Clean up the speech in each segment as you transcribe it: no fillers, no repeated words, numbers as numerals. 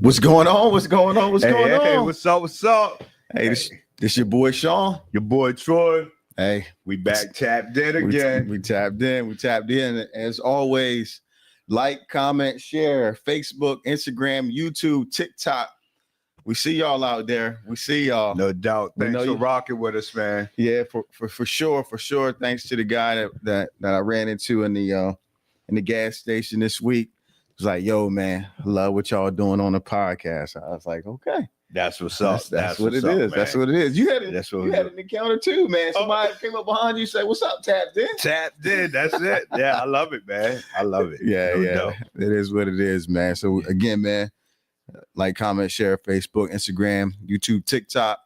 What's going on? What's going on? What's going on? Hey, what's up? What's up? Hey, this your boy Sean. Your boy Troy. Hey, we back tapped in again. We tapped in. We tapped in. As always, like, comment, share, Facebook, Instagram, YouTube, TikTok. We see y'all out there. We see y'all. No doubt. Thanks for rocking with us, man. Yeah, for sure. Thanks to the guy that I ran into in the gas station this week. He was like, yo, man, I love what y'all doing on the podcast. I was like, okay. That's what's up. That's what it is. That's what it is. You had an encounter too, man. Somebody came up behind you and said, what's up, tapped in? Tapped in. That's it. Yeah, I love it, man. I love it. Yeah. It is what it is, man. So again, man, like, comment, share, Facebook, Instagram, YouTube, TikTok.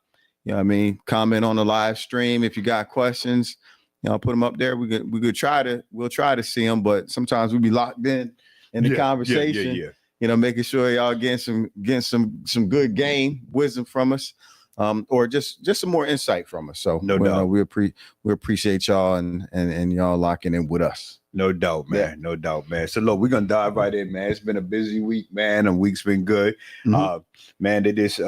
You know what I mean? Comment on the live stream. If you got questions, put them up there. We'll try to see them, but sometimes we be locked in the conversation. Yeah. Making sure y'all getting some good game wisdom from us, or just some more insight from us. So no doubt, we appreciate y'all and y'all locking in with us. No doubt, man. Yeah. No doubt, man. So look, we're gonna dive right in, man. It's been a busy week, man. The week's been good. Mm-hmm. Man, they just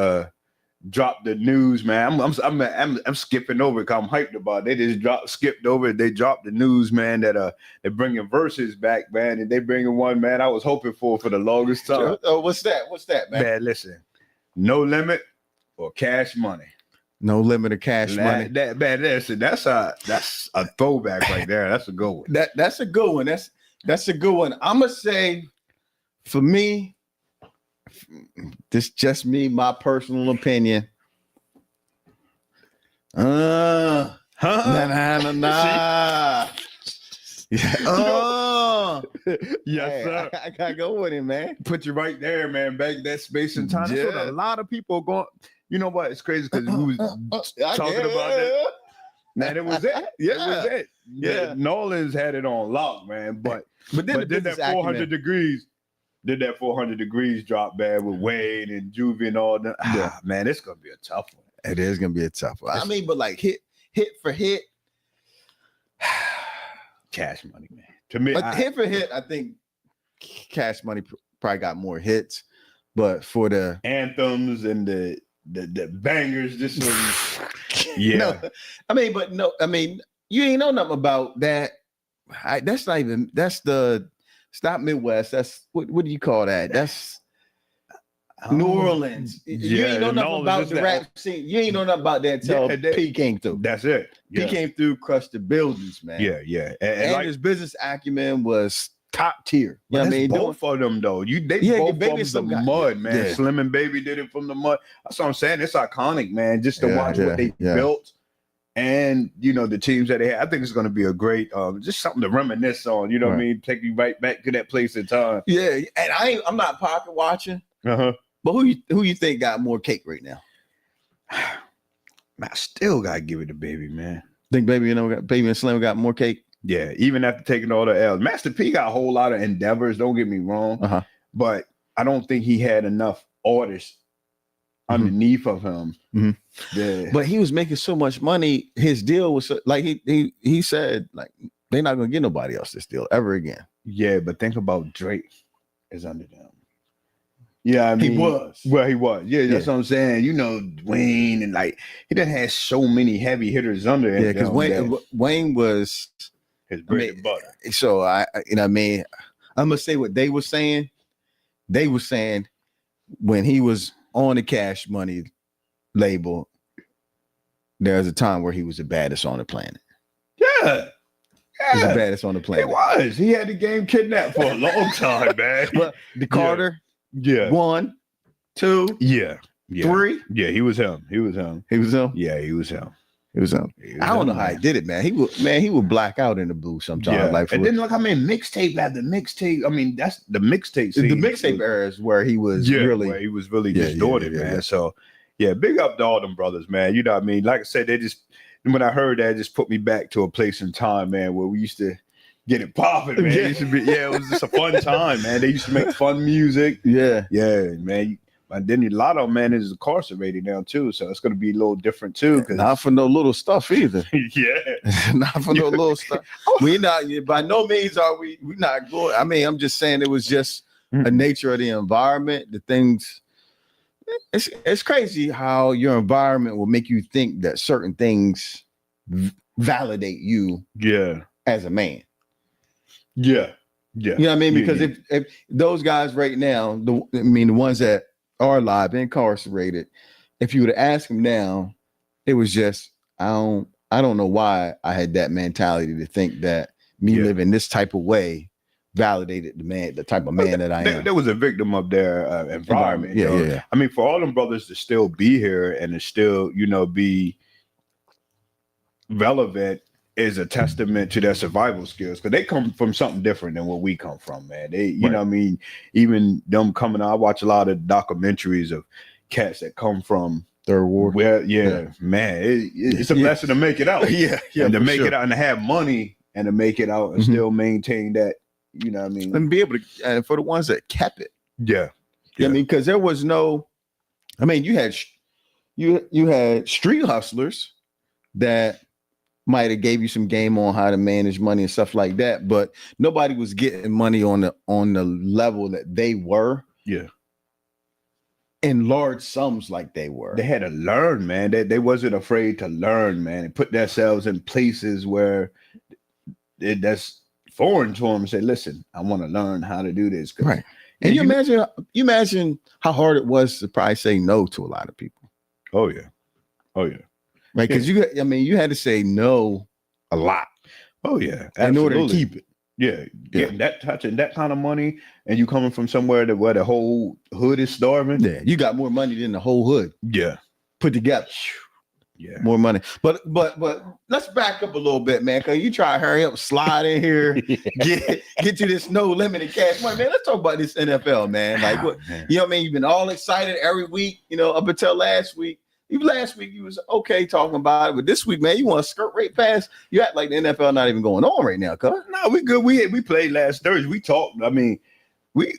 dropped the news, man. I'm skipping over it because I'm hyped about it. They just skipped over it. They dropped the news, man, that they're bringing verses back, man, and they bringing one, man, I was hoping for the longest time. Sure. Oh, what's that, man? Man, listen, No Limit or Cash Money. No Limit or Cash Money. That's a throwback right there. That's a good one. That's a good one. That's a good one. I'm gonna say, for me, this just me, my personal opinion. Nah. Yeah. Yes, sir. I gotta go with it, man. Put you right there, man. Back that space and time. Yeah. That's what a lot of people are going. You know what? It's crazy because we was talking about that. Man, it was it. Yeah. It was it. Yeah. Nolan's had it on lock, man. But then that 400 degrees. Did that 400 degrees drop bad with Wade and Juvie and all that? Yeah, man, it's gonna be a tough one. It is gonna be a tough one. I mean, but like hit for hit, Cash Money, man. To me, hit for hit, I think Cash Money probably got more hits, but for the anthems and the bangers, this yeah. You ain't know nothing about that. That's the Stop Midwest. That's what do you call that? That's New Orleans. You ain't know nothing about the rap scene. You ain't know nothing about that until P came through. That's it. P came through, crushed the buildings, man. Yeah. And his business acumen was top tier. You know what I mean? Both of them though. Both from the mud, man. Yeah. Slim and Baby did it from the mud. That's what I'm saying. It's iconic, man. Just to watch what they built. And the teams that they had, I think it's going to be a great, just something to reminisce on. You know what I mean? Take you right back to that place in time. Yeah, and I'm not pocket watching. But who you think got more cake right now? Man, I still gotta give it to Baby, man. Think Baby and Slim got more cake? Yeah, even after taking all the L's. Master P got a whole lot of endeavors. Don't get me wrong, but I don't think he had enough artists underneath of him. Yeah. But he was making so much money. His deal was like he said, like, they're not gonna get nobody else this deal ever again. Yeah, but think about Drake is under them. Yeah, I mean, he was. Well, he was. Yeah, that's what I'm saying. Wayne and like he done had so many heavy hitters under him. Yeah, because Wayne was his bread and butter. So I'm gonna say what they were saying. They were saying when he was on the Cash Money label, there's a time where he was the baddest on the planet. Yeah. He was the baddest on the planet. He was. He had the game kidnapped for a long time, man. But the Carter, 1, 2, 3. Yeah, he was him. He was him. Yeah, he was him. I don't know how he did it, man. He would black out in the booth sometimes. Yeah. Like, and then mixtape after mixtape. I mean, that's the mixtape. The mixtape era is where he was really distorted, man. So big up to all them brothers, man. You know what I mean? Like I said, when I heard that, it just put me back to a place in time, man, where we used to get it popping, man. It was just a fun time, man. They used to make fun music. Yeah, man. And then a lot of them, man, is incarcerated now too, so it's going to be a little different too. Not for no little stuff either. Not for no little stuff. We not, by no means are we not going. I mean, I'm just saying it was just a nature of the environment, the things it's crazy how your environment will make you think that certain things validate you as a man. Yeah. You know what I mean? Because if those guys right now, the ones that are alive, incarcerated, if you were to ask them now, it was just, I don't know why I had that mentality to think that me living this type of way validated the type of man that I am. There was a victim of their environment. Yeah. I mean, for all them brothers to still be here and to still, be relevant is a testament to their survival skills, because they come from something different than what we come from, man. They, you know what I mean? Even them coming out, I watch a lot of documentaries of cats that come from third world. Well, man, it's a blessing to make it out. And to make it out and to have money and to make it out and still maintain that, you know what I mean? And be able to, and for the ones that kept it. Yeah. I mean, because there was no, I mean, you had street hustlers that might have gave you some game on how to manage money and stuff like that, but nobody was getting money on the level that they were. Yeah. In large sums like they were. They had to learn, man. They wasn't afraid to learn, man, and put themselves in places where that's foreign to them and say, listen, I want to learn how to do this. Right. And you imagine how hard it was to probably say no to a lot of people. Oh yeah. Right. Because you had to say no a lot. Oh yeah. Absolutely. In order to keep it. Yeah. Getting that kind of money, and you coming from somewhere where the whole hood is starving. Yeah. You got more money than the whole hood. Yeah. Put together. Yeah. More money. But let's back up a little bit, man. Cause you try to hurry up, slide in here, get to this no limited cash money. Man, let's talk about this NFL, man. Like what you know what I mean? You've been all excited every week, up until last week. Last week you was okay talking about it, but this week, man, you want to skirt right past. You act like the NFL not even going on right now, cuz. No, we good. We played last Thursday. We talked. I mean, we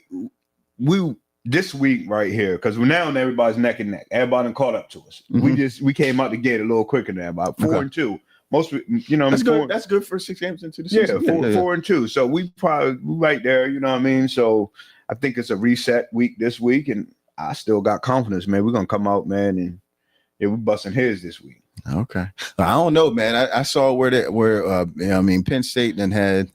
this week right here, because we're now everybody's neck and neck. Everybody caught up to us. Mm-hmm. We came out the gate a little quicker than about 4-2. Most, that's good. That's good for 6 games into the season. Yeah, 4-2. So we probably right there. You know what I mean? So I think it's a reset week this week, and I still got confidence, man. We're gonna come out, man, and we're busting heads this week. Okay. I don't know, man. I saw where Penn State then had,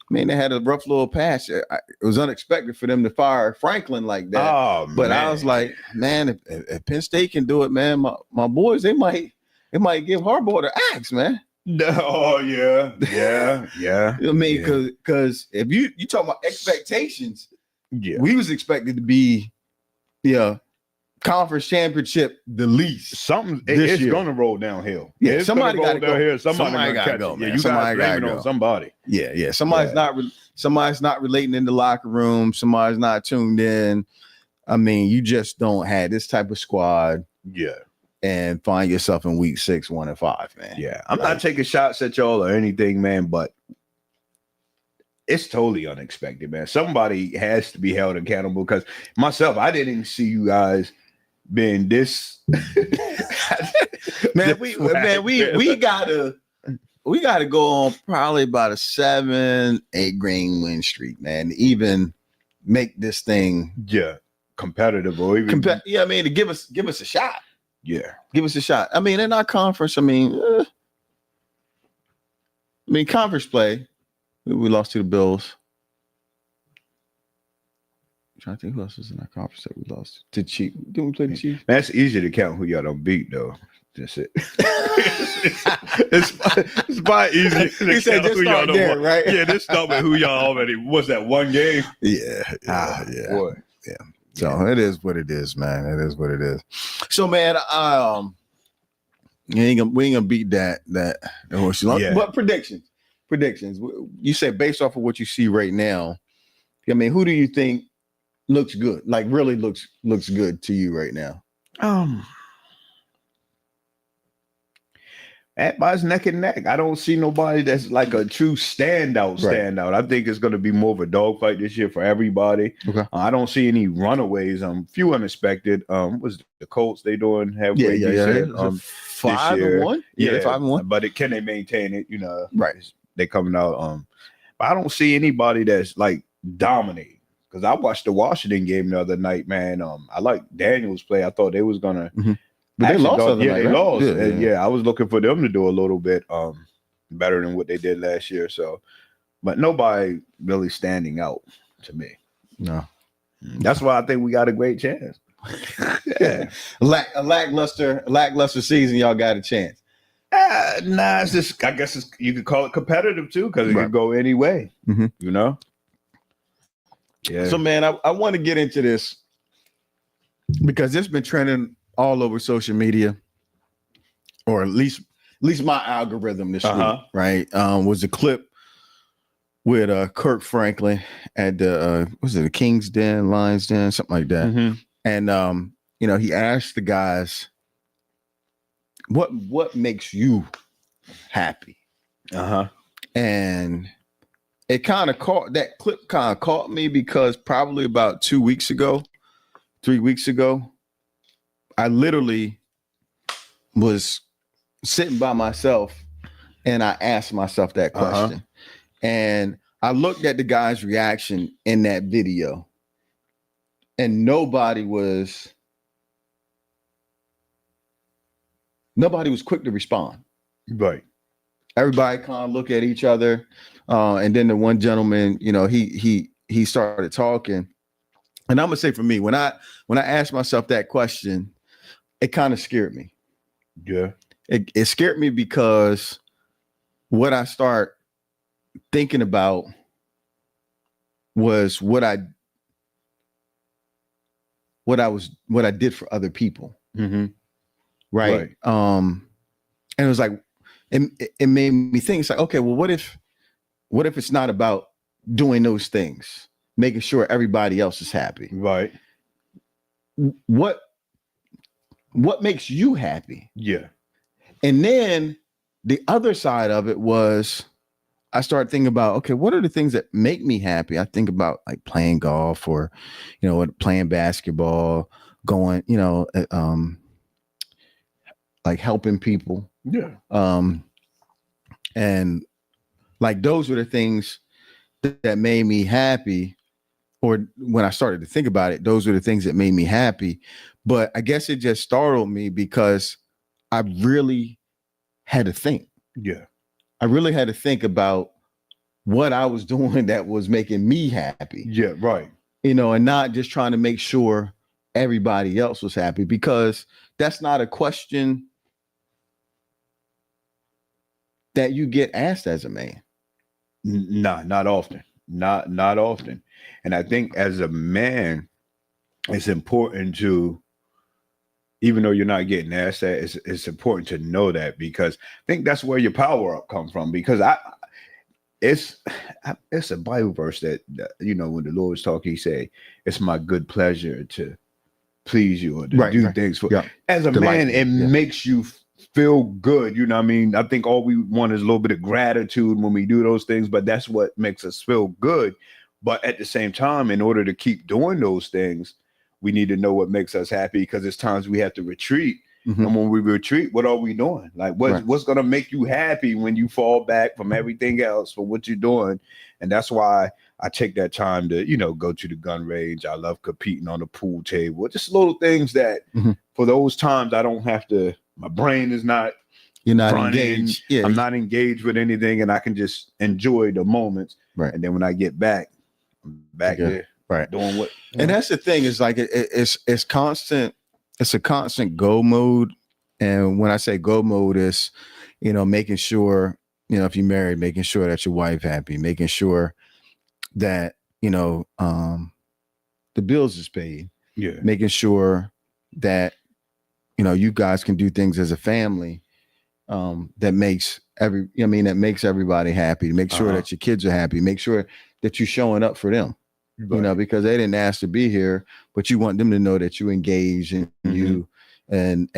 they had a rough little patch. It was unexpected for them to fire Franklin like that. Oh, but man. I was like, man, if Penn State can do it, man, my boys, they might give Harbaugh the axe, man. Oh yeah. You know what I mean? Because if you talk about expectations, we was expected to be, conference championship the least. It's gonna roll downhill. Yeah, somebody got to go here. Somebody got to go. Yeah, you got to blame it on somebody. Yeah. Somebody's not relating in the locker room. Somebody's not tuned in. I mean, you just don't have this type of squad. Yeah. And find yourself in week 6, 1-5, man. Yeah, I'm not taking shots at y'all or anything, man, but it's totally unexpected, man. Somebody has to be held accountable, because myself, I didn't see you guys being this. Man, we gotta go on probably about a 7-8 game win streak, man, to even make this thing competitive, or even to give us a shot. Yeah, give us a shot. I mean, in our conference, conference play, we lost to the Bills. I'm trying to think who else was in our conference that we lost to Chiefs. Didn't we play the Chiefs? Man, it's easy to count who y'all don't beat, though. That's it. it's probably easy to count who y'all don't beat, right? Yeah, this start with who y'all already was that one game. Yeah. Boy. Yeah. So it is what it is, man. It is what it is. So, man, we ain't gonna beat that horse. Yeah. But predictions. You said based off of what you see right now. I mean, who do you think looks good? Like really looks good to you right now? Everybody's neck and neck. I don't see nobody that's like a true standout. I think it's going to be more of a dogfight this year for everybody. Okay. I don't see any runaways. Few unexpected. Was the Colts they doing halfway? Yeah. 5-1. Yeah, 5-1. But can they maintain it? Right. They coming out. But I don't see anybody that's like dominating. because I watched the Washington game the other night, man. I like Daniels play. I thought they was gonna, but they lost. They right? lost. Yeah, And I was looking for them to do a little bit better than what they did last year. So, but nobody really standing out to me. No, that's why I think we got a great chance. Yeah, a lackluster season. Y'all got a chance. Nah, it's just, I guess you could call it competitive too, because it could go any way. You know. Yeah. So, man, I want to get into this because it's been trending all over social media, or at least my algorithm this week, right? Was a clip with Kirk Franklin at the was it the King's Den, Lions Den, something like that. And he asked the guys, what makes you happy? And it kind of that clip kind of caught me because probably about 3 weeks ago, I literally was sitting by myself and I asked myself that question. And I looked at the guy's reaction in that video, and nobody was quick to respond. Right. Everybody kind of look at each other. And then the one gentleman, he started talking. And I'm gonna say, for me, when I asked myself that question, it kind of scared me. Yeah. It scared me because what I start thinking about was what I did for other people. Right. And it was like, it made me think, it's like, okay, well, what if it's not about doing those things, making sure everybody else is happy? Right. What makes you happy? Yeah. And then the other side of it was, I started thinking about, okay, what are the things that make me happy? I think about like playing golf, or, playing basketball, going, like helping people. Yeah. And like, those were the things that made me happy. Or when I started to think about it, those were the things that made me happy. But I guess it just startled me because I really had to think. Yeah. I really had to think about what I was doing that was making me happy. Yeah, right. And not just trying to make sure everybody else was happy, because that's not a question that you get asked as a man. Nah, not often. Not often. And I think as a man, it's important to, even though you're not getting asked that, it's important to know that, because I think that's where your power up comes from. Because it's a Bible verse that when the Lord's talking, he say, "It's my good pleasure to please you, or to do things for." Yeah. As a man, it makes you feel good. You know what I mean? I think all we want is a little bit of gratitude when we do those things, but that's what makes us feel good. But at the same time, in order to keep doing those things, we need to know what makes us happy, because it's times we have to retreat. And when we retreat, what are we doing? Like, what's going to make you happy when you fall back from everything else for what you're doing? And that's why I take that time to, go to the gun range. I love competing on the pool table. Just little things that for those times I don't have to, my brain is not, you're not engaged. Yeah, I'm not engaged with anything, and I can just enjoy the moments. Right. And then when I get back, I'm back there. Right. Doing what. And that's the thing, is like, it's constant. It's a constant go mode. And when I say go mode, is, making sure, if you're married, making sure that your wife happy, making sure that, the bills is paid. Yeah. Making sure that, you guys can do things as a family, that makes everybody happy. Make sure that your kids are happy. Make sure that you're showing up for them. Right. Because they didn't ask to be here, but you want them to know that you engage and you and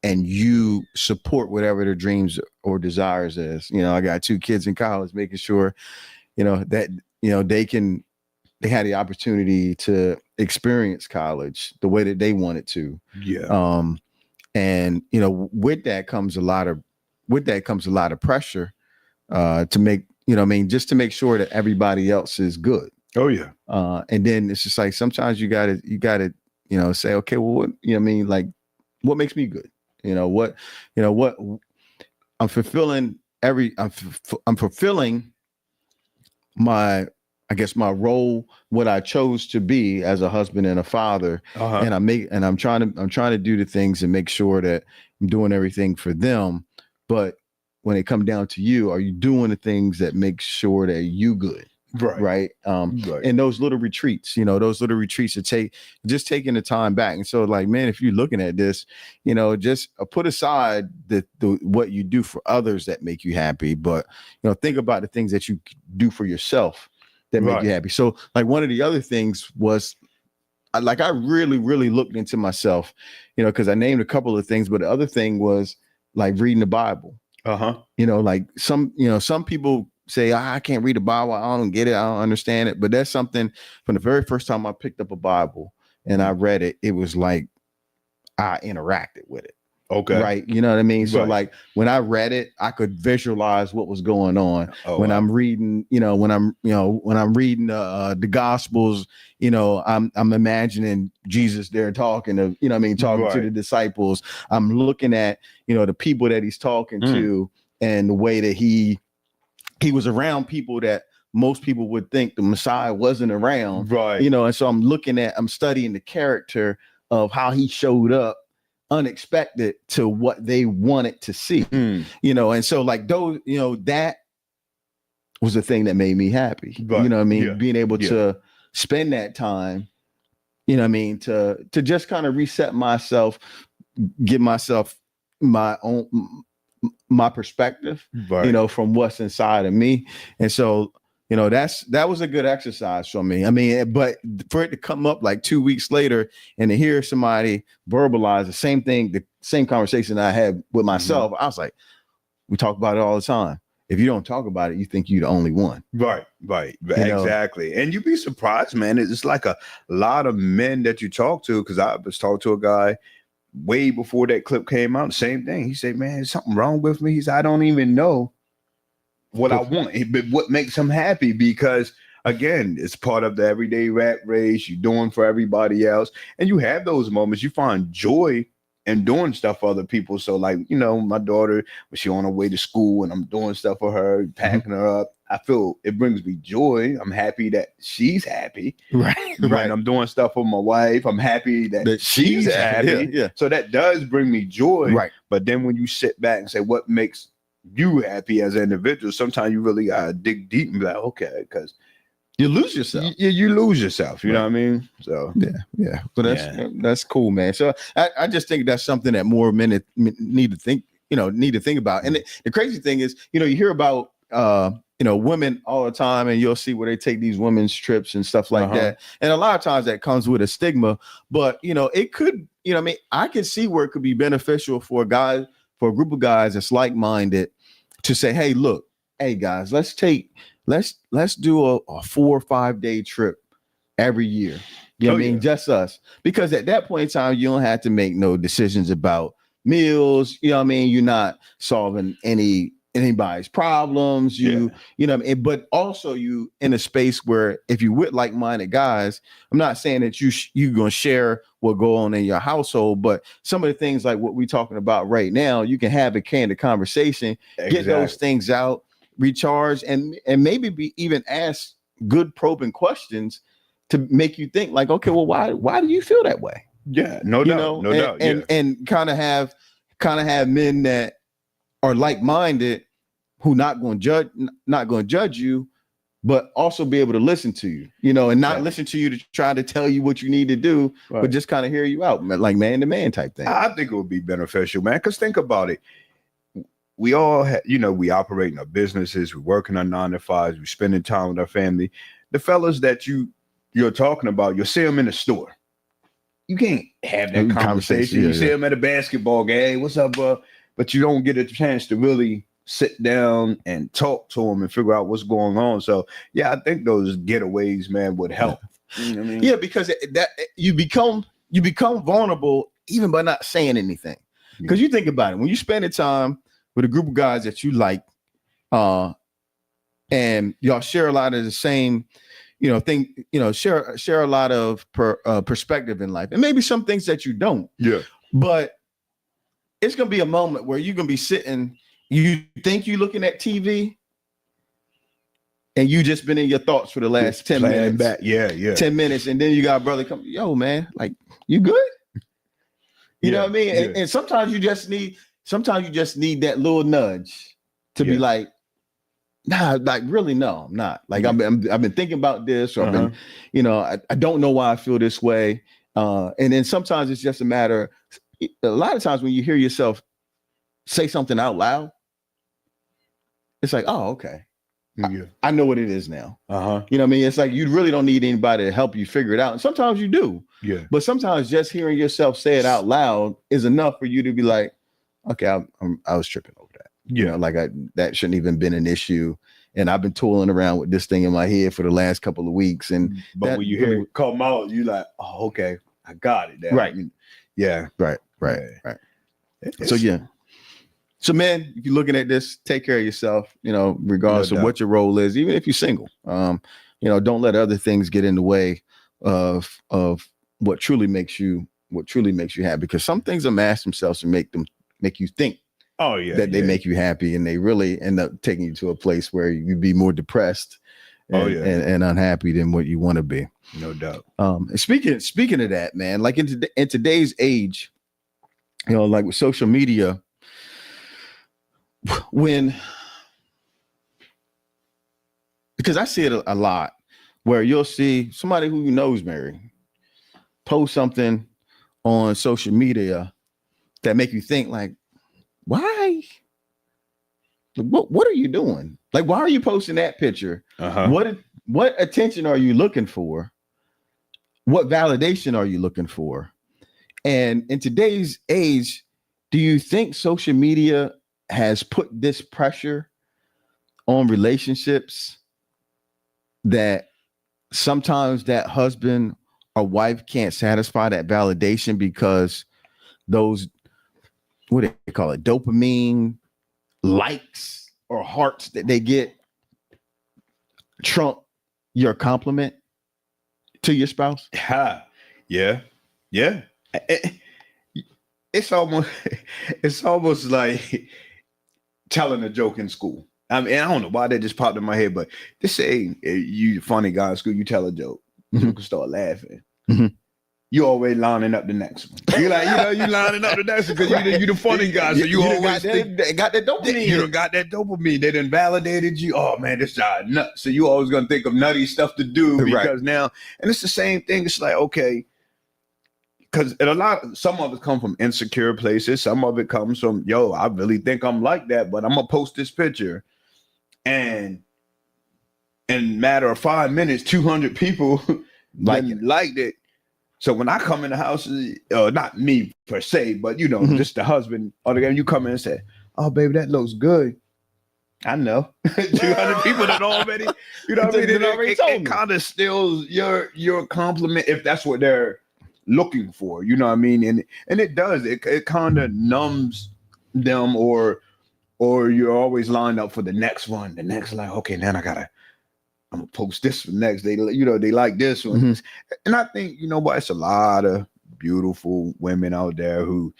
you support whatever their dreams or desires is. I got 2 kids in college, making sure, that, they had the opportunity to experience college the way that they wanted to. Yeah. And, with that comes a lot of pressure, to make, just to make sure that everybody else is good. Oh yeah. And then it's just like sometimes you gotta say, okay, well, what I mean, like, what makes me good? What I'm fulfilling I'm fulfilling my, I guess, my role, what I chose to be as a husband and a father. And I'm trying to do the things and make sure that I'm doing everything for them. But when it comes down to you, are you doing the things that make sure that you good? Right. And those little retreats, that just taking the time back. And so, like, man, if you're looking at this, just put aside the what you do for others that make you happy, but think about the things that you do for yourself that make you happy. So, like, one of the other things was, I really, really looked into myself, because I named a couple of things, but the other thing was like reading the Bible. Like some people say, I can't read the Bible. I don't get it. I don't understand it. But that's something from the very first time I picked up a Bible and I read it, it was like I interacted with it. Okay. Right. You know what I mean? So like when I read it, I could visualize what was going on. I'm reading, when I'm reading the Gospels, I'm imagining Jesus there talking to, talking to the disciples. I'm looking at, the people that he's talking to and the way that he was around people that most people would think the Messiah wasn't around. Right. And so I'm studying the character of how he showed up unexpected to what they wanted to see, and so like those, that was the thing that made me happy. Being able to spend that time, to just kind of reset myself, give myself my perspective, from what's inside of me. And so, that was a good exercise for me. I mean, but for it to come up like 2 weeks later and to hear somebody verbalize the same thing, the same conversation I had with myself, I was like, we talk about it all the time. If you don't talk about it, you think you're the only one. Right. Exactly. And you'd be surprised, man. It's like a lot of men that you talk to, because I was talking to a guy way before that clip came out, the same thing. He said, man, is something wrong with me? He said, I don't even know what I want, but what makes him happy, because again, it's part of the everyday rat race. You're doing for everybody else, and you have those moments. You find joy in doing stuff for other people. So, like, my daughter, when she on her way to school, and I'm doing stuff for her, packing her up, I feel it brings me joy. I'm happy that she's happy. Right. When I'm doing stuff for my wife, I'm happy that she's happy. Yeah. So that does bring me joy. Right. But then when you sit back and say, what makes you happy as an individual, sometimes you really gotta dig deep and be like, okay, because you lose yourself. You lose yourself. You know what I mean? So yeah. So that's cool, man. So I just think that's something that more men need to think about. And the crazy thing is, you hear about women all the time, and you'll see where they take these women's trips and stuff like that. And a lot of times that comes with a stigma, but it could, I can see where it could be beneficial for a group of guys that's like-minded to say, hey, look, hey guys, let's do a 4 or 5 day trip every year. Just us. Because at that point in time, you don't have to make no decisions about meals. You're not solving anybody's problems. But also you in a space where if you with like-minded guys, I'm not saying that you're going to share what go on in your household, but some of the things like what we're talking about right now, you can have a candid conversation, get those things out, recharge, and maybe even ask good probing questions to make you think like, okay, well, why do you feel that way? Yeah, no doubt. And kind of have men that are like-minded who not going to judge you, but also be able to listen to you, and not listen to you to try to tell you what you need to do, but just kind of hear you out, like man to man type thing. I think it would be beneficial, man, because think about it. We all we operate in our businesses, we're working on 9 to 5s, we're spending time with our family. The fellas that you're talking about, you'll see them in the store. You can't have that conversation. You see them at a basketball game. Hey, what's up, bro? But you don't get a chance to really sit down and talk to them and figure out what's going on. So I think those getaways, man, would help. You know what I mean? Yeah, because that you become vulnerable even by not saying anything. Because you think about it, when you spend the time with a group of guys that you like, and y'all share a lot of the same, share a lot of perspective in life, and maybe some things that you don't. Yeah. But it's gonna be a moment where you're gonna be sitting. You think you're looking at TV, and you just been in your thoughts for the last 10 minutes. Back. Yeah. 10 minutes, and then you got a brother come, yo, man, like, you good? You know what I mean? And sometimes you just need that little nudge to be like, nah, like, really, no, I'm not. Like, I've been thinking about this, or I've been, I don't know why I feel this way. And then sometimes it's just a matter. A lot of times when you hear yourself say something out loud, it's like, oh, okay. I know what it is now. You know what I mean? It's like you really don't need anybody to help you figure it out. And sometimes you do. Yeah. But sometimes just hearing yourself say it out loud is enough for you to be like, okay, I was tripping over that. Yeah. Like that shouldn't even been an issue. And I've been tooling around with this thing in my head for the last couple of weeks. But when you hear it come out, you like, oh, okay, I got it. Right. Yeah. Right. So yeah. So, man, if you're looking at this, take care of yourself, regardless of what your role is, even if you're single. Don't let other things get in the way of what truly makes you happy, because some things amass themselves and make you think that they make you happy, and they really end up taking you to a place where you'd be more depressed and unhappy than what you want to be. No doubt. And speaking of that, man, like in today's age, like with social media, because I see it a lot, where you'll see somebody who you know is married post something on social media that make you think like, why? What are you doing? Like, why are you posting that picture? What attention are you looking for? What validation are you looking for? And in today's age, do you think social media has put this pressure on relationships that sometimes that husband or wife can't satisfy that validation because those, what do they call it, dopamine likes or hearts that they get trump your compliment to your spouse? Yeah. It's almost like telling a joke in school. I mean, I don't know why that just popped in my head, but just say you funny guy in school, you tell a joke, you can start laughing. You always lining up the next one. You like, you lining up the next one because you the funny guy, so you always got that dopamine. You done got that dopamine. They done validated you. Oh man, this guy nuts. So you always gonna think of nutty stuff to do because now, and it's the same thing. It's like, okay, because some of it come from insecure places. Some of it comes from, I really think I'm like that, but I'm gonna post this picture, and in a matter of 5 minutes, 200 people liked it. So when I come in the house, not me per se, but just the husband or the guy, you come in and say, "Oh, baby, that looks good." I know 200 people that already, what I mean? It kind of steals your compliment if that's what they're looking for, you know what I mean? And it does. It kind of numbs them, or you're always lined up for the next one. The next, like, okay, now I'm gonna post this one next. They like this one. And I think, what, it's a lot of beautiful women out there who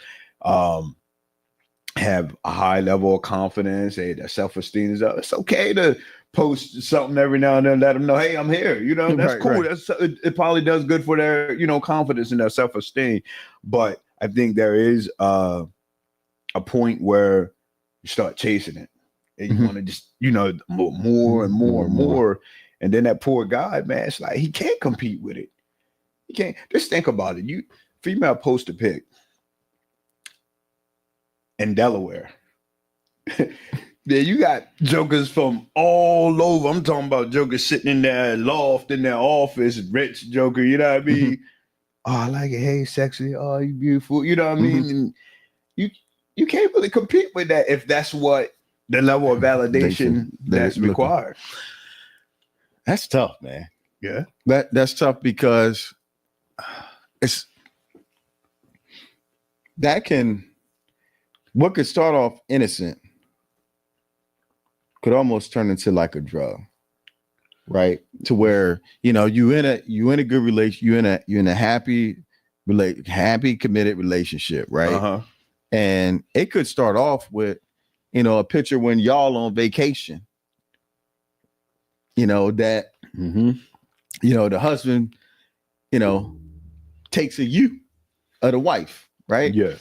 have a high level of confidence. Their self-esteem is up. It's okay to post something every now and then, let them know, hey, I'm here. That's cool. Right. It probably does good for their, confidence and their self-esteem. But I think there is a point where you start chasing it. And you want to just, more and more and more. And then that poor guy, man, it's like he can't compete with it. He can't. Just think about it. Female post a pic in Delaware. Then you got jokers from all over. I'm talking about jokers sitting in their loft, in their office, rich joker, you know what I mean? Oh, I like it. Hey, sexy. Oh, you beautiful. You know what I mean? And you can't really compete with that if that's what the level of validation that's required. That's tough, man. Yeah. That's tough because what could start off innocent could almost turn into like a drug. right? To where, you know, you in a good relation, you're in a happy committed relationship, right? Uh-huh. And it could start off with, you know, a picture when y'all on vacation, you know, that, Mm-hmm. you know, the husband, you know, takes a you of the wife, right? Yeah.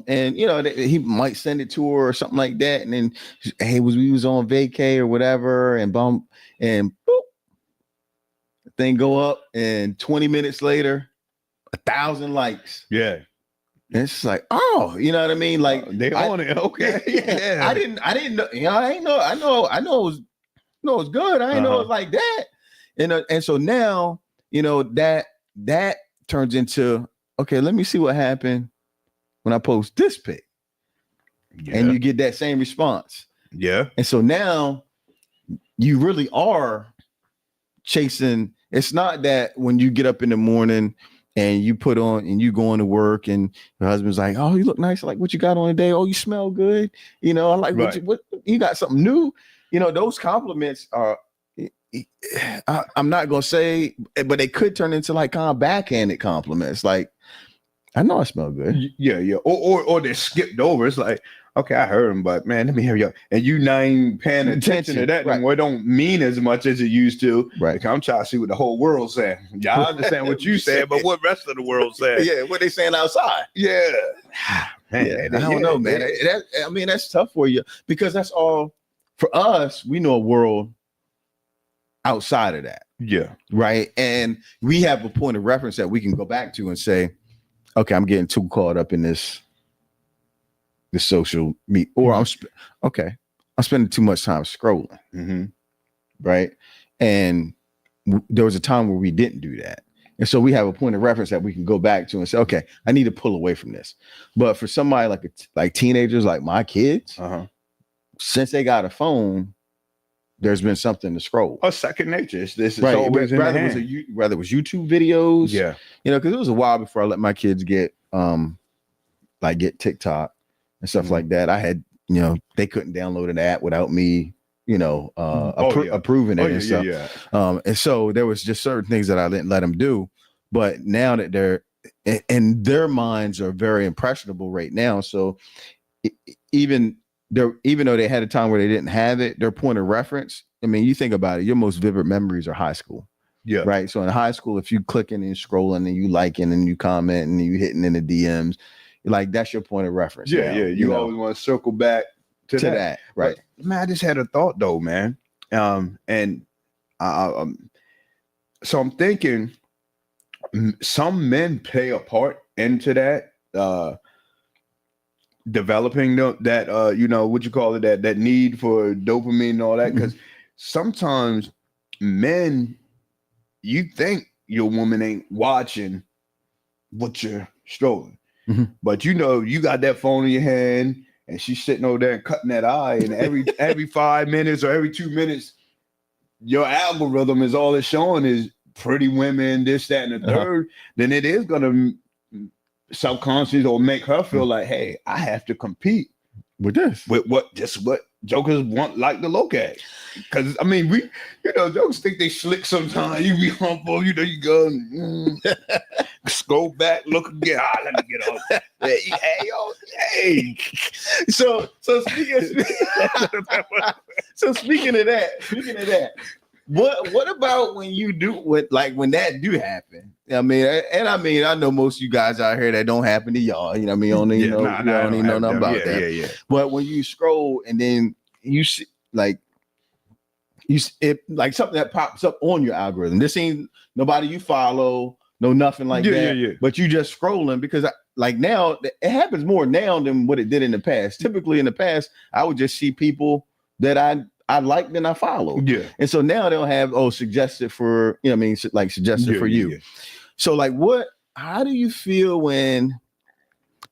And you know, he might send it to her or something like that, and then, hey, we was on vacay or whatever, and bump, and boop, the thing go up, and 20 minutes later, 1,000 likes. Yeah. And it's like, oh, you know what I mean? Like they on it. Okay. Yeah. I didn't know, you know, I know it was good. I didn't know it was like that. And so now, you know, that turns into, okay, let me see what happened when I post this pic. Yeah. And you get that same response. Yeah. And so now you really are chasing. It's not that when you get up in the morning and you put on and you going to work and your husband's like, oh, you look nice. Like, what you got on today? Oh, you smell good. You know, I like what you got something new. You know, those compliments are, I'm not going to say, but they could turn into like kind of backhanded compliments. Like, I know I smell good. Yeah, yeah. Or they're skipped over. It's like, okay, I heard him, but man, let me hear you. And you not even paying attention to that anymore. It don't mean as much as it used to. Right. Like, I'm trying to see what the whole world's saying. Yeah, I understand what you said, but what rest of the world saying? Yeah, what they saying outside. Yeah. Man, yeah, I don't know, man. I mean, that's tough for you because that's all for us. We know a world outside of that. Yeah. Right. And we have a point of reference that we can go back to and say, okay, I'm getting too caught up in this social media, or I'm spending too much time scrolling. Mm-hmm. Right. And there was a time where we didn't do that. And so we have a point of reference that we can go back to and say, okay, I need to pull away from this. But for somebody like teenagers, like my kids, since they got a phone, there's been something to scroll. A second nature. This is always in the hand. Whether it was YouTube videos, yeah, you know, because it was a while before I let my kids get get TikTok and stuff like that. I had, you know, they couldn't download an app without me, you know, approving it and stuff. Yeah. And so there was just certain things that I didn't let them do. But now that they're, and their minds are very impressionable right now. So even though they had a time where they didn't have it, their point of reference, I mean, you think about it, your most vivid memories are high school. Yeah. Right. So in high school, if you clicking and scrolling and you liking and you comment and you hitting in the DMs, like that's your point of reference. Yeah. Now, yeah. You always want to circle back to that. Right. But, man, I just had a thought though, man. So I'm thinking some men play a part into that, developing that you know, what you call it, that need for dopamine and all that, because sometimes men, you think your woman ain't watching what you're strolling, but you know you got that phone in your hand and she's sitting over there and cutting that eye, and every 5 minutes or every 2 minutes your algorithm is all it's showing is pretty women, this, that, and the third. Then it is gonna subconscious or make her feel like, hey, I have to compete with this, with what jokers want like to look at. Because I mean, we, you know, jokers think they slick sometimes. You be humble, you know, you go scroll back, look again. Let me get off. Hey. So speaking of that, what about when you do when that do happen? I mean, I know most of you guys out here that don't happen to y'all. You know what I mean? You don't even know nothing about that. Yeah. But when you scroll and then you see something that pops up on your algorithm. This ain't nobody you follow, no nothing like that. Yeah. But you just scrolling because now it happens more now than what it did in the past. Typically in the past, I would just see people that I liked and I followed. Yeah. And so now they'll have suggested for, you know what I mean, like suggested for you. Yeah. So how do you feel when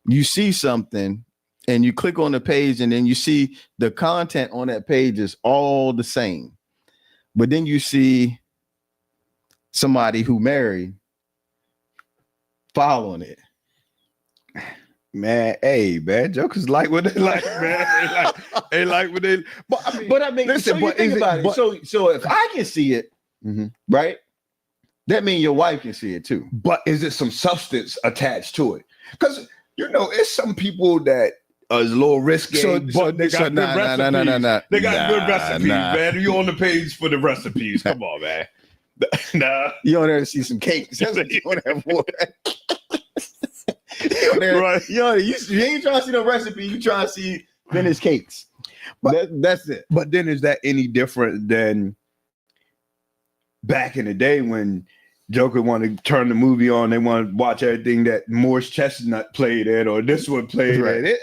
you see something and you click on the page and then you see the content on that page is all the same, but then you see somebody who married following it? Man, jokers like what they like, man. They like what they. But I mean, listen. But think about it. So if I can see it, right? That means your wife can see it too. But is it some substance attached to it? Because it's some people that is a little risky, but they got good recipes. They got good recipes, man. You on the page for the recipes? Come on, man. Nah, you on there to see some cakes. That's what you on there for. Right. You ain't trying to see no recipe. You trying to see finished cakes. But that's it. But then is that any different than back in the day when Joker wanted to turn the movie on? They want to watch everything that Morris Chestnut played in, or this one played in.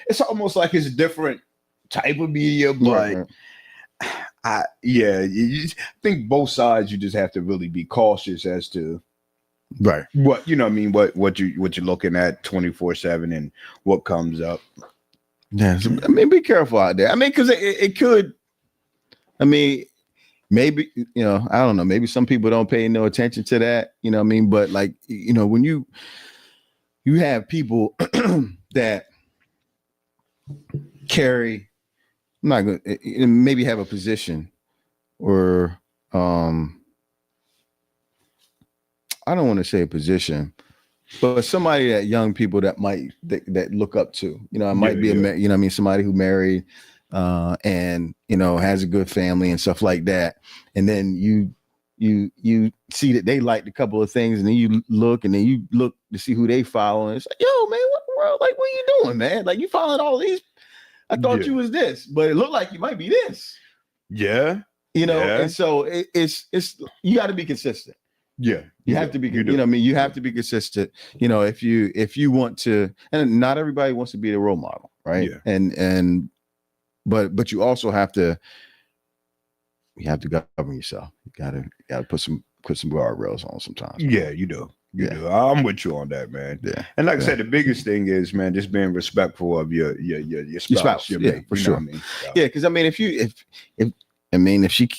It's almost like it's a different type of media, but I think both sides you just have to really be cautious as to what what you're looking at 24/7 and what comes up. Yeah, so, I mean, be careful out there. I mean, because it could. I mean, maybe I don't know. Maybe some people don't pay no attention to that. You know what I mean? But like when you have people that carry, I'm not going to maybe have a position or I don't want to say a position, but somebody that young people that might that look up to, it might be somebody who married and has a good family and stuff like that. And then you see that they liked a couple of things, and then you look to see who they follow, and it's like, yo, man, what the world? Like, what are you doing, man? Like, you following all these? I thought you was this, but it looked like you might be this. Yeah. And so it's you got to be consistent. Yeah, you have to be. You have to be consistent. If you want to, and not everybody wants to be the role model, right? Yeah. But you also have to. You have to govern yourself. You gotta put some guardrails on sometimes. Yeah, you do. You do. I'm with you on that, man. Yeah. And like I said, the biggest thing is, man, just being respectful of your spouse, your mate, for sure. What I mean? Yeah, because I mean, if she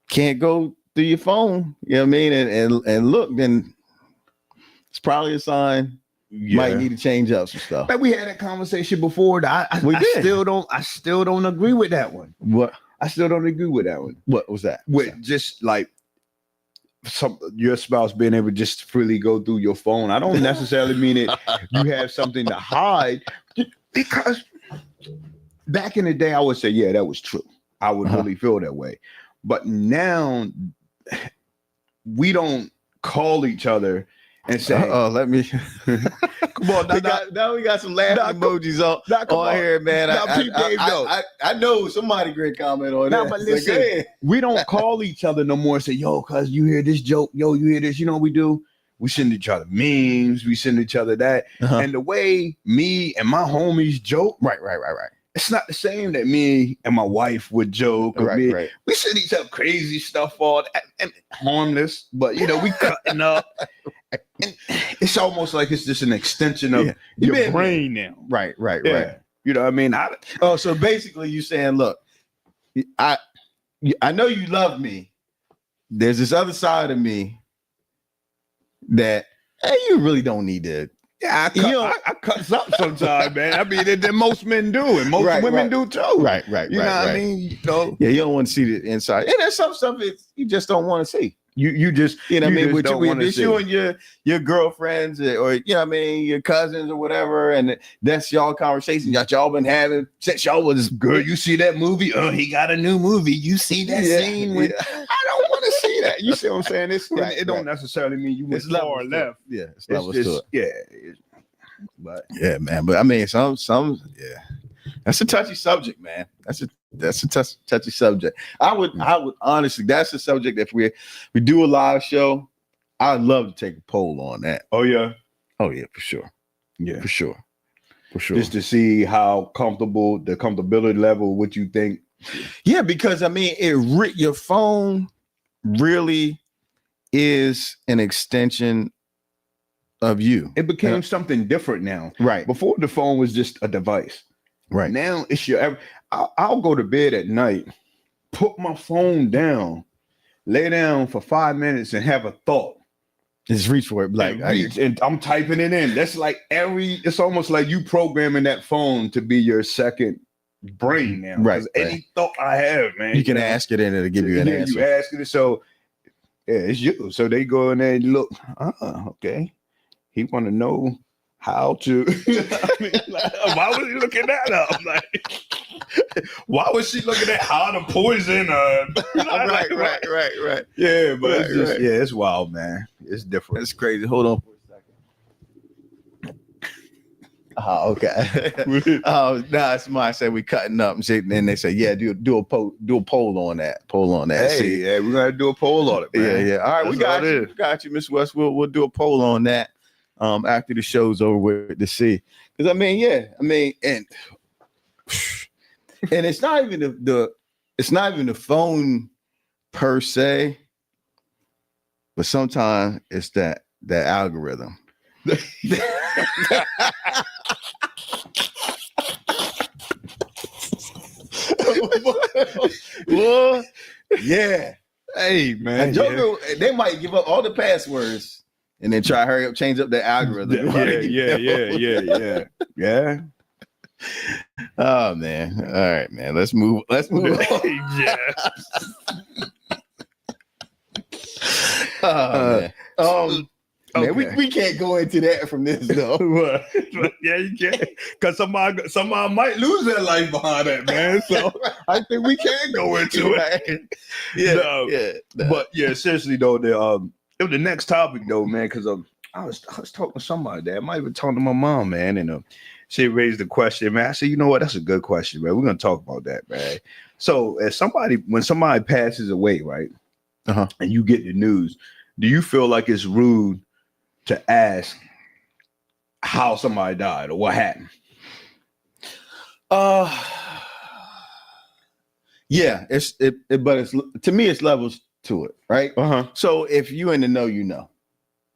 can't go through your phone, and look, then it's probably a sign you might need to change up some stuff. But we had that conversation before. I still don't agree with that one. What? I still don't agree with that one. What was that? With just like your spouse being able to just freely go through your phone. I don't necessarily mean it. You have something to hide, because back in the day, I would say, yeah, that was true. I would really feel that way. But now we don't call each other and say, let me come on. Now we got some laughing emojis on here, man. I know somebody great comment on that. But listen, we don't call each other no more and say, yo, cuz you hear this joke, yo, you hear this, we do. We send each other memes, we send each other that. And the way me and my homies joke, right. It's not the same that me and my wife would joke. Right. We send each other crazy stuff all and harmless, but we cutting up. And it's almost like it's just an extension of your brain now. Right. You know what I mean? So basically you saying, look, I know you love me. There's this other side of me that you really don't need to. Yeah, I cut up sometimes, man. I mean, that most men do, and most women do too. Right. You know what I mean? Yeah, you don't want to see the inside. And there's some stuff that you just don't want to see. You just, with you and your girlfriends, or your cousins or whatever, and that's y'all conversation that y'all been having since y'all was girl. You see that movie? Oh, he got a new movie. You see that scene? I don't want to see that. You see what I'm saying? It don't necessarily mean you went far or left. Yeah, it's levels to it. Yeah, but yeah, man. But I mean, some that's a touchy subject, man. That's a touchy subject. I would honestly, that's a subject that if we do a live show, I'd love to take a poll on that. Oh yeah, for sure. Yeah, for sure. Just to see how comfortable, the comfortability level, what you think. Yeah, because I mean, your phone really is an extension of you. It became something different now. Right. Before, the phone was just a device. Right. Now it's I'll go to bed at night, put my phone down, lay down for 5 minutes and have a thought. Just reach for it. And I'm typing it in. That's like it's almost like you programming that phone to be your second brain now. Right. Any thought I have, man. You can ask it and it'll give you an answer. You ask it. So Yeah, it's you. So they go in there and look. Okay. He want to know how to. I mean, like, why was he looking that up? Like, why was she looking at how to poison her? right. Yeah, but Right, it's just right. it's wild, man. It's different. That's crazy. Hold on for a second. Oh, okay. Nah, somebody said we cutting up and shit, and then they said, yeah, do a poll on that. Poll on that. Hey, See? yeah, we're gonna do a poll on it, man. Yeah. All right, we got you. We got you, Miss West. We'll do a poll on that after the show's over with to see. Because and it's not even the phone per se, but sometimes it's that algorithm. Well, yeah. Hey, man. Joker, they might give up all the passwords and then try to hurry up, change up the algorithm. Yeah. Oh man. All right, man. Let's move on. Yeah. Man. Man, Okay. we can't go into that from this though. Yeah, you can. Because somebody might lose their life behind that, man. So I think we can go into it. Yeah. But yeah, seriously though, the next topic though, man, because I was talking to somebody that I might even talking to my mom, man, and she raised the question, man. I said, you know what? That's a good question, man. We're gonna talk about that, man. So when somebody passes away, right, and you get the news, do you feel like it's rude to ask how somebody died or what happened? Yeah, but it's to me it's levels to it, right? So if you in the know, you know,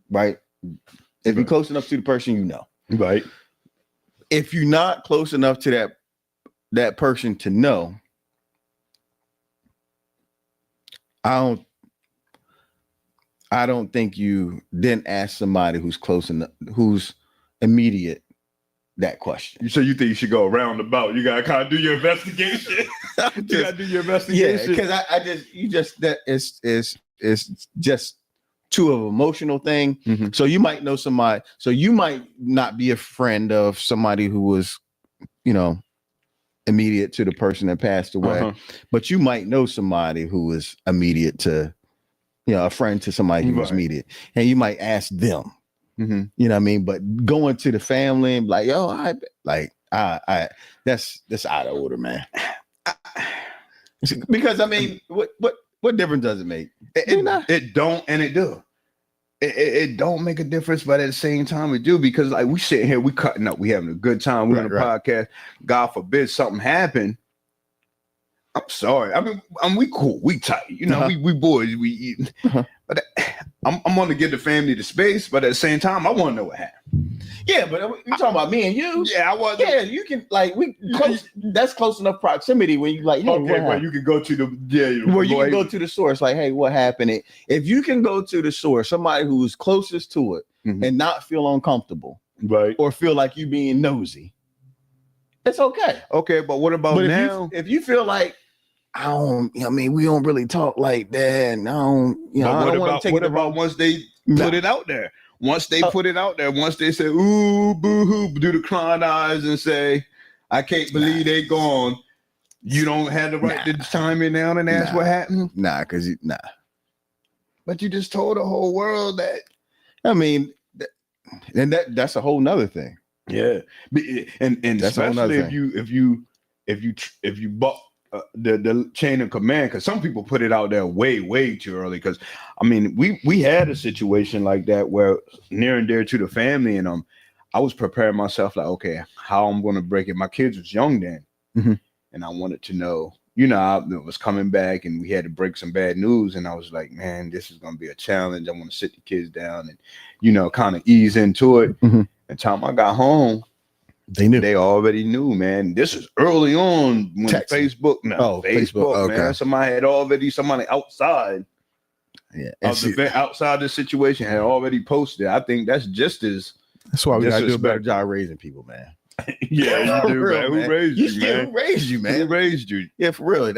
right? If you're close enough to the person, you know, right? If you're not close enough to that person to know, I don't think you then ask somebody who's close enough, who's immediate, that question. So you think you should go around about? You gotta kind of do your investigation. You gotta do your investigation. Yeah, because it's just too of an emotional thing. So you might know somebody. So you might not be a friend of somebody who was, immediate to the person that passed away, but you might know somebody who was immediate to, a friend to somebody who was immediate, and you might ask them. You know what I mean? But going to the family and like, yo, that's out of order, man. Because I mean, what difference does it make? It don't, and it do. It don't make a difference, but at the same time, it do, because like we sitting here, we cutting up, we having a good time, we're on a podcast. God forbid something happen. I'm sorry. I mean, we cool, we tight, we boys, we eat. But I'm gonna give the family the space, but at the same time, I want to know what happened. Yeah, but you talking about me and you? Yeah, I was. Yeah, you can we close. That's close enough proximity when you like. Hey, okay, but you can go to where you can go to the source. Like, hey, what happened? If you can go to the source, somebody who's closest to it, and not feel uncomfortable, right, or feel like you being nosy, it's okay. Okay, but what about now? If you feel like we don't really talk like that, and I don't, I don't want to take what about once they put it out there? Once they put it out there, once they say, ooh, boo-hoo, do the crying eyes and say, I can't believe they gone. You don't have the right to chime in now and ask what happened? But you just told the whole world that. I mean, and that's a whole nother thing. Yeah. And that's especially if you bought the chain of command, because some people put it out there way too early. Because I mean, we had a situation like that where near and dear to the family, and I was preparing myself like, okay, how I'm going to break it. My kids was young then, and I wanted to know, I was coming back, and we had to break some bad news, and I was like, man, this is going to be a challenge. I want to sit the kids down and kind of ease into it. And time I got home, they already knew, man. This is early on when Facebook. No, Facebook, okay. Man. Somebody outside. Yeah, outside the situation had already posted. I think that's just as. That's why we gotta do a better job raising people, man. Yeah, you do, man. Who raised you, man? Who raised you, man? Who raised you? Yeah, for real.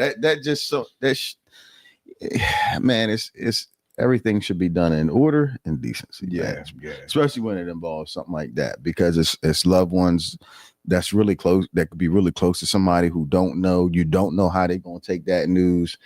Man, it's everything should be done in order and decency. Yeah, man. yeah. Especially when it involves something like that, because it's loved ones that's really close, that could be really close to somebody who you don't know how they're going to take that news,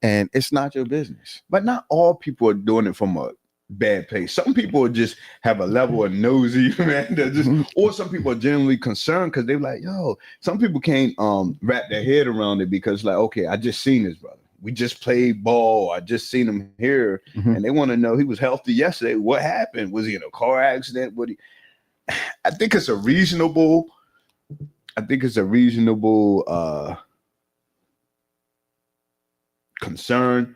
and it's not your business. But not all people are doing it from a bad place. Some people just have a level of nosy, man. Or some people are genuinely concerned because they're like, yo, some people can't wrap their head around it because, like, okay, I just seen his brother. We just played ball. I just seen him here, and they want to know he was healthy yesterday. What happened? Was he in a car accident? I think it's a reasonable concern.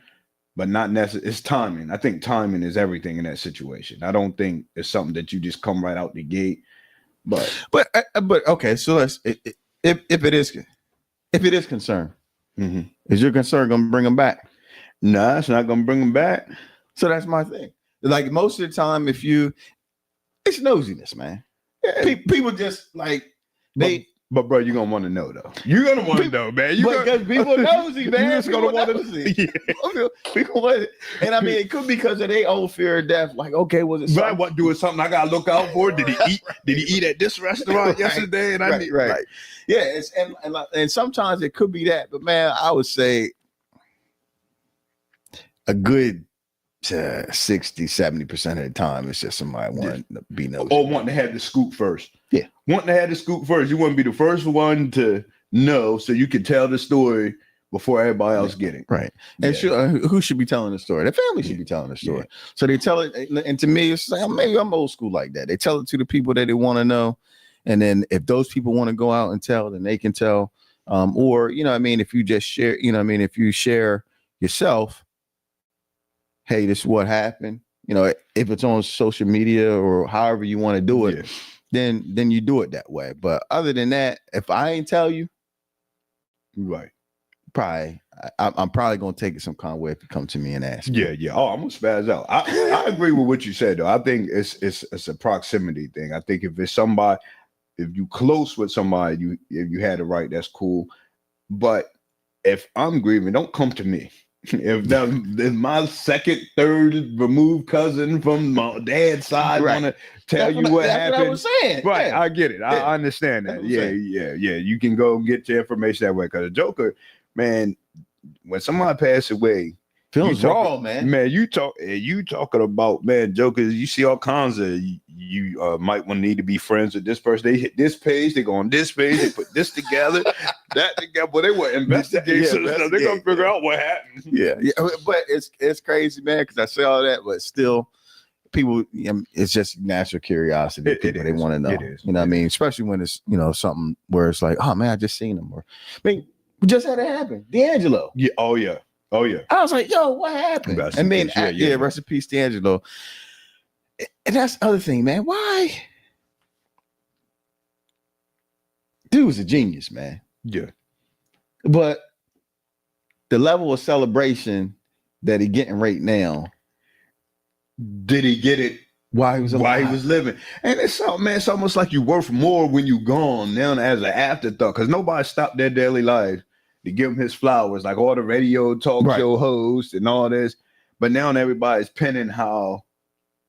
But not necessarily. It's timing. I think timing is everything in that situation. I don't think it's something that you just come right out the gate. But okay. So if it is concern, is your concern going to bring them back? No, it's not going to bring them back. So that's my thing. Like most of the time, it's nosiness, man. Yeah. People just like they. But bro, you're gonna want to know though. You're gonna want to know, man. Because people nosy, man. You're just gonna want to see. And I mean, it could be because of their old fear of death. Like, okay, was it something? What doing something I gotta look out for? Did he eat? Did he eat at this restaurant yesterday? And right. Yeah, and sometimes it could be that, but man, I would say a good 60-70% of the time, it's just somebody wanting to be nosy. Or wanting to have the scoop first. Yeah. Wanting to have the scoop first. You want to be the first one to know so you can tell the story before everybody else get it. Right. And who should be telling the story? The family should be telling the story. Yeah. So they tell it, and to me, it's like, maybe I'm old school like that. They tell it to the people that they want to know. And then if those people want to go out and tell, then they can tell. Or, if you just share, if you share yourself, hey, this is what happened. If it's on social media or however you want to do it, then you do it that way. But other than that, if I ain't tell you, right, I'm probably gonna take it some kind of way if you come to me and ask. Yeah. Oh, I'm gonna spaz out. I agree with what you said though. I think it's a proximity thing. I think if it's somebody, if you close with somebody, if you had it right, that's cool. But if I'm grieving, don't come to me. If my second, third removed cousin from my dad's side want to tell you what happened, what I was saying. Right, yeah. I get it. Yeah. I understand that. Yeah. You can go get your information that way. Because a Joker, man, when somebody passed away, feels wrong, man. Man, you talking about, man, Jokers. You see all kinds of you might want to need to be friends with this person. They hit this page, they go on this page, they put this together, that together. But they were investigating stuff. They're gonna figure out what happened. Yeah. But it's crazy, man, because I say all that, but still, people, it's just natural curiosity. People they want to know. You know what I mean? Especially when it's something where it's like, oh man, I just seen them. Or I mean, we just had it happen. D'Angelo. Yeah. Oh yeah. I was like, yo, what happened? Rest in peace, D'Angelo. And that's the other thing, man. Why? Dude was a genius, man. Yeah. But the level of celebration that he getting right now. Did he get it while he was living? And it's something, man, it's almost like you worth more when you gone now as an afterthought, because nobody stopped their daily life to give him his flowers, like all the radio talk show hosts and all this. But now everybody's penning how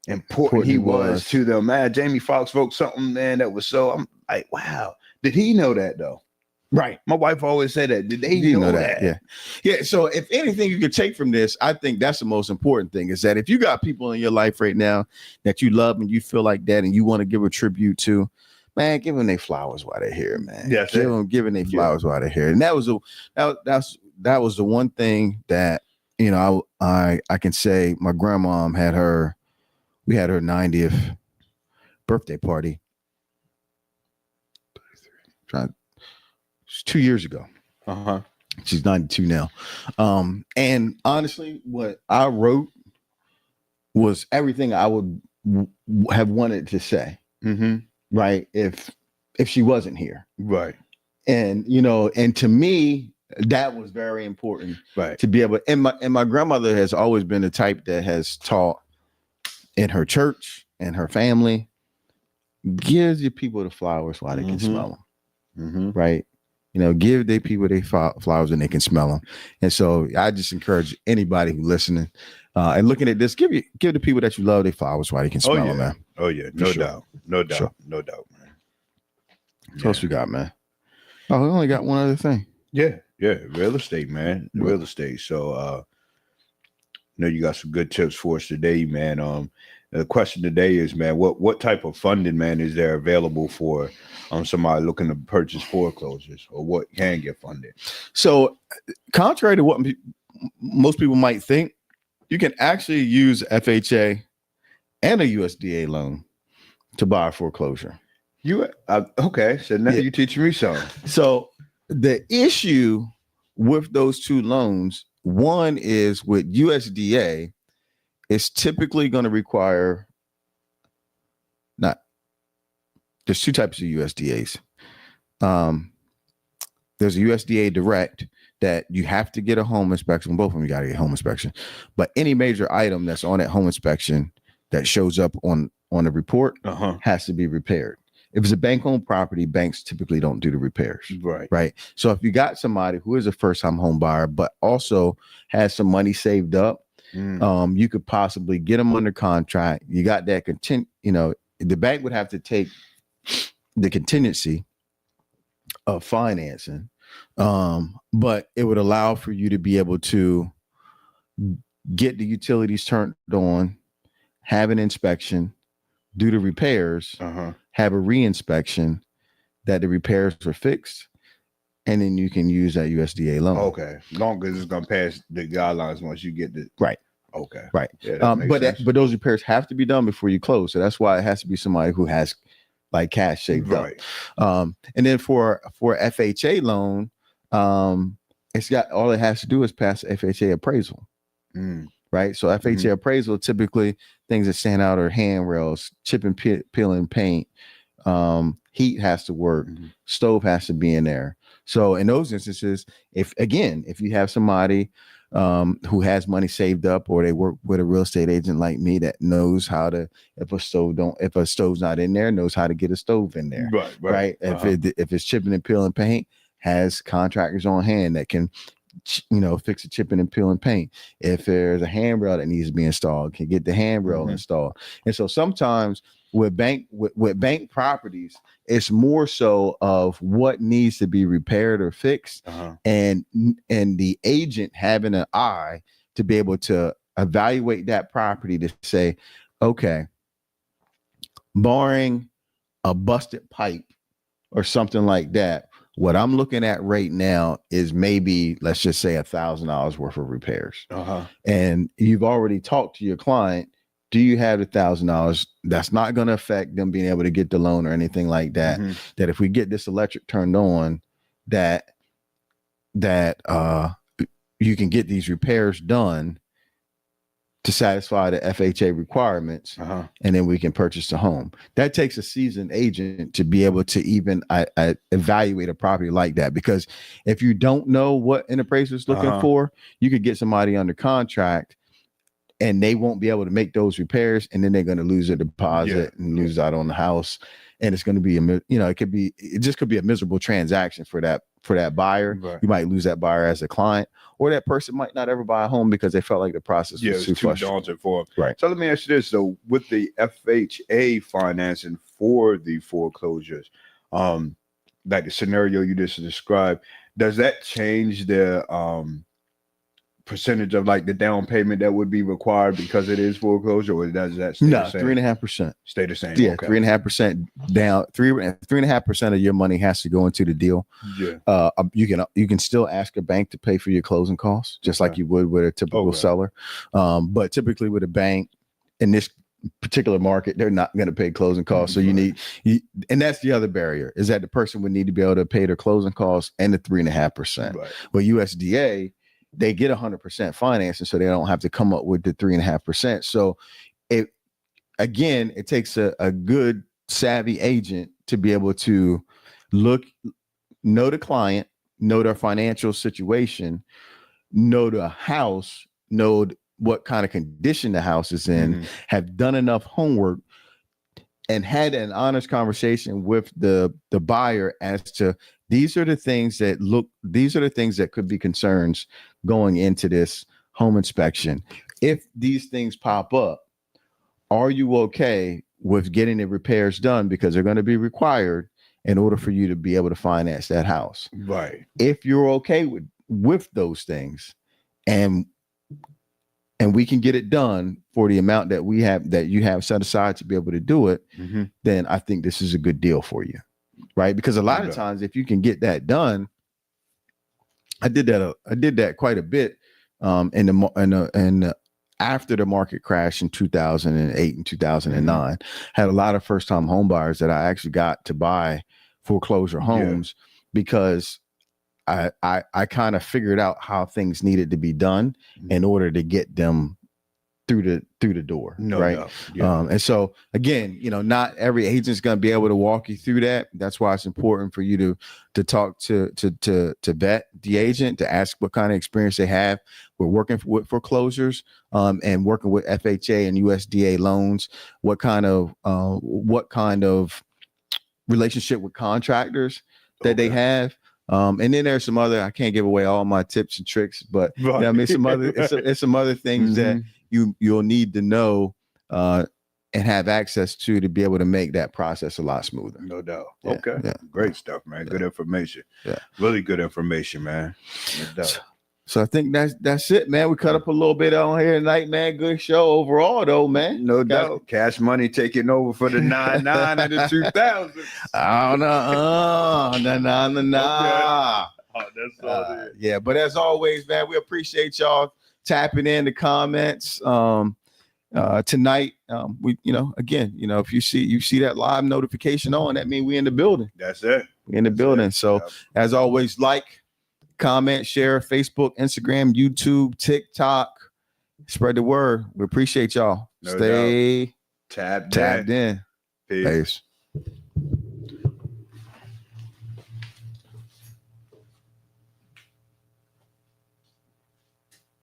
important he was to them. Man, Jamie Foxx wrote something, man, that was so, I'm like, wow. Did he know that though? Right. My wife always said that. Did they know that? Yeah. So if anything you could take from this, I think that's the most important thing, is that if you got people in your life right now that you love and you feel like that and you want to give a tribute to, man, give them their flowers while they're here, man. Yeah, giving their flowers while they're here. And that was that was the one thing that, I can say my grandmom we had her 90th birthday party. 2 years ago. She's 92 now. And honestly, what I wrote was everything I would have wanted to say. Right. If she wasn't here. Right. And, and to me, that was very important. Right. To be able, and my grandmother has always been the type that has taught in her church and her family, gives your people the flowers while they can smell them. Right. Give their people their flowers and they can smell them. And so I just encourage anybody who's listening and looking at this, give the people that you love their flowers while they can smell them, man. Oh yeah, no doubt, no doubt, no doubt, man. What else we got, man? Oh, we only got one other thing. Yeah, real estate, man, real estate. So, you got some good tips for us today, man. The question today is, man, what type of funding, man, is there available for somebody looking to purchase foreclosures, or what can get funded? So, contrary to what most people might think, you can actually use FHA and a USDA loan to buy a foreclosure. Okay, so now you're teaching me something. So the issue with those two loans, one is with USDA, it's typically going to require there's two types of USDAs. There's a USDA direct that you have to get a home inspection. Both of them, you got to get a home inspection. But any major item that's on that home inspection that shows up on the report has to be repaired. If it's a bank-owned property, banks typically don't do the repairs. Right. So if you got somebody who is a first-time home buyer, but also has some money saved up, you could possibly get them under contract. You got that the bank would have to take the contingency of financing, but it would allow for you to be able to get the utilities turned on, have an inspection, do the repairs, have a re-inspection that the repairs are fixed, and then you can use that USDA loan. Okay, long as it's gonna pass the guidelines once you get the right. Okay, right. Yeah, but those repairs have to be done before you close, so that's why it has to be somebody who has like cash saved up. And then for FHA loan, it's got all it has to do is pass FHA appraisal. Right. So FHA appraisal, typically things that stand out are handrails, chip and peeling paint, heat has to work, stove has to be in there. So in those instances, if you have somebody who has money saved up, or they work with a real estate agent like me that knows how to, if a stove's not in there, knows how to get a stove in there. Right. If it's chipping and peeling paint, has contractors on hand that can fix the chipping and peeling paint. If there's a handrail that needs to be installed, can get the handrail installed. And so sometimes with bank properties, it's more so of what needs to be repaired or fixed, and the agent having an eye to be able to evaluate that property to say, okay, barring a busted pipe or something like that, what I'm looking at right now is maybe, let's just say, $1,000 worth of repairs. And you've already talked to your client. Do you have $1,000? That's not going to affect them being able to get the loan or anything like that. That if we get this electric turned on, that you can get these repairs done to satisfy the FHA requirements, and then we can purchase the home. That takes a seasoned agent to be able to even evaluate a property like that. Because if you don't know what an appraiser is looking for, you could get somebody under contract and they won't be able to make those repairs, and then they're going to lose their deposit and lose out on the house. And it's going to be it just could be a miserable transaction for that buyer. You might lose that buyer as a client, or that person might not ever buy a home because they felt like the process was too daunting for them. Right. So let me ask you this: so with the FHA financing for the foreclosures, like the scenario you just described, does that change the percentage of like the down payment that would be required because it is foreclosure, or does that stay the same? 3.5%. Stay the same. Yeah, 3.5% down. 3.5% of your money has to go into the deal. You can still ask a bank to pay for your closing costs, just like you would with a typical seller. But typically with a bank in this particular market, they're not going to pay closing costs. So and that's the other barrier, is that the person would need to be able to pay their closing costs and the 3.5%. But USDA, they get 100% financing, so they don't have to come up with the 3.5%. So it takes a good savvy agent to be able to know the client, know their financial situation, know the house, know what kind of condition the house is in, have done enough homework, and had an honest conversation with the buyer as to, These are the things that could be concerns going into this home inspection. If these things pop up, are you okay with getting the repairs done, because they're going to be required in order for you to be able to finance that house? Right. If you're okay with those things, and we can get it done for the amount that you have set aside to be able to do it, then I think this is a good deal for you, right? Because a lot of times, if you can get that done, I did that quite a bit after the market crash in 2008 and 2009. Had a lot of first-time home buyers that I actually got to buy foreclosure homes because I kind of figured out how things needed to be done in order to get them through the door. Right. And so again, not every agent's going to be able to walk you through that. That's why it's important for you to talk to vet the agent, to ask what kind of experience they have. We're working with foreclosures and working with FHA and USDA loans. What kind of relationship with contractors that they have. And then there's some other, I can't give away all my tips and tricks, but I mean, it's some other things that you'll need to know and have access to be able to make that process a lot smoother. No doubt. Great stuff, man. Good information. Really good information, man. No doubt. So I think that's it, man. We cut up a little bit on here tonight, man. Good show overall, though, man. No doubt. Cash Money taking over for the 99 and the 2000s. Oh no, no. Oh, that's all it is. Yeah, but as always, man, we appreciate y'all tapping in the comments tonight. We, again, if you see that live notification on, that means we in the building. That's it. We in the building. So as always, comment, share, Facebook, Instagram, YouTube, TikTok. Spread the word. We appreciate y'all. No Stay doubt. Tapped in. Peace.